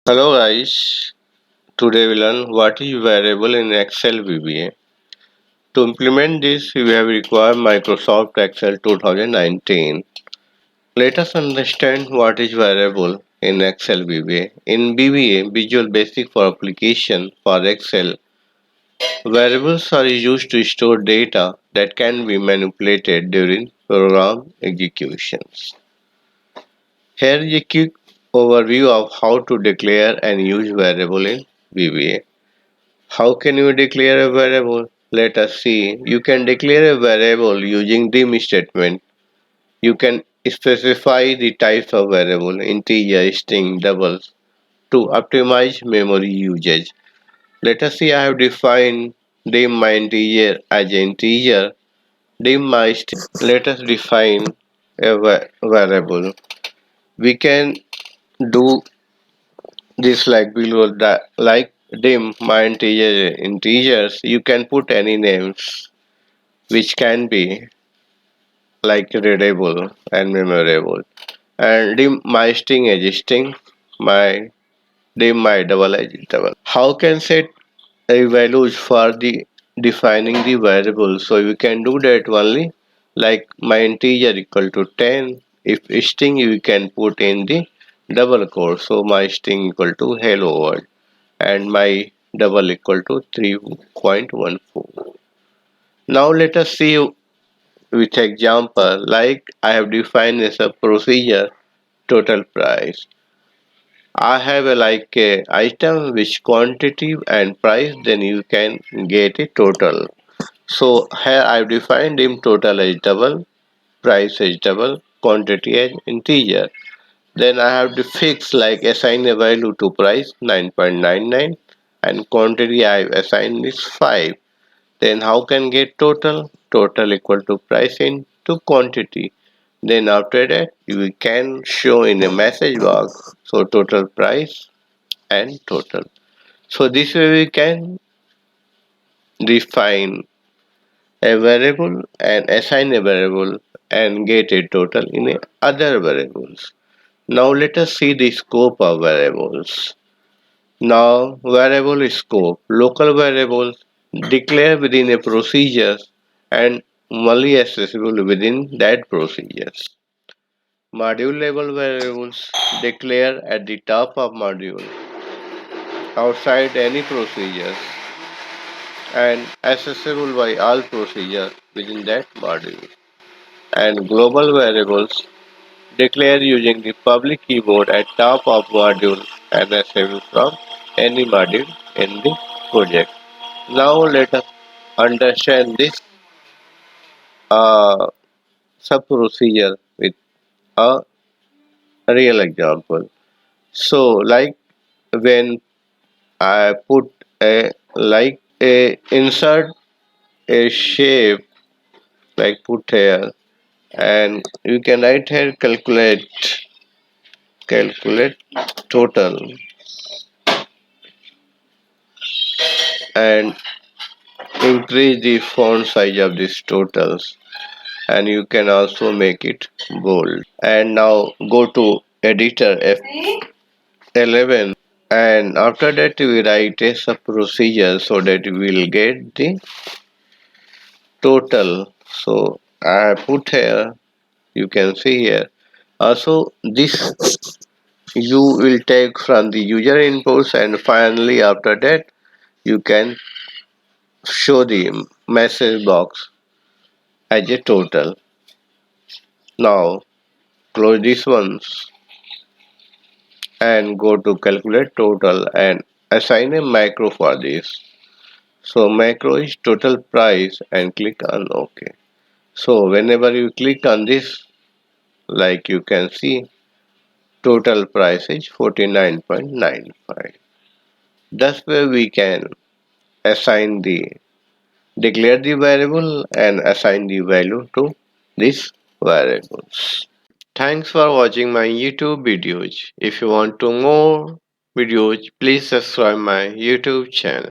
Hello guys, today we learn what is variable in Excel VBA. To implement this, we have required Microsoft Excel 2019. Let us understand what is variable in Excel VBA. In VBA, Visual Basic for Application for Excel, variables are used to store data that can be manipulated during program executions. Here is a quick overview of how to declare and use variable in VBA. How can you declare a variable? Let us see. You can declare a variable using dim statement. You can specify the types of variable, integer, string, doubles, to optimize memory usage. Let us see. I have defined dim my integer as an integer, dim my string. Let us define a variable. We can do this like below that like dim my integers. You can put any names which can be like readable and memorable. And dim my string as string, my dim my double as double. How can set a values for the defining the variable? So you can do that only like my integer equal to 10. If string you can put in the double quote. So my string equal to hello world and my double equal to 3.14. Now let us see with example like I have defined as a procedure total price. I have a like a item which quantity and price, then you can get a total. So here I have defined him total as double, price as double, quantity as integer. Then I have to fix like assign a value to price 9.99 and quantity I have assigned is 5. Then how can get total? Total equal to price into quantity. Then after that you can show in a message box. So total price and total. So this way we can define a variable and assign a variable and get a total in a other variables. Now let us see the scope of variables. Now variable scope, local variables declare within a procedure and only accessible within that procedures. Module level variables declare at the top of module outside any procedures and accessible by all procedures within that module. And global variables declare using the public keyboard at top of module and accessible from any module in the project. Now let us understand this uh, sub procedure with a real example. So like when I put a like a insert a shape like put here and you can write here calculate total and increase the font size of these totals and you can also make it bold. And now go to editor F11 and after that we write a sub procedure so that we will get the total. So I put here, you can see here. Also this you will take from the user inputs and finally after that you can show the message box as a total. Now close this ones and go to calculate total and assign a macro for this. So macro is total price and click on OK. So whenever you click on this, like you can see, total price is 49.95. That's where we can assign the declare the variable and assign the value to these variables. Thanks for watching my YouTube videos. If you want to more videos, please subscribe my YouTube channel.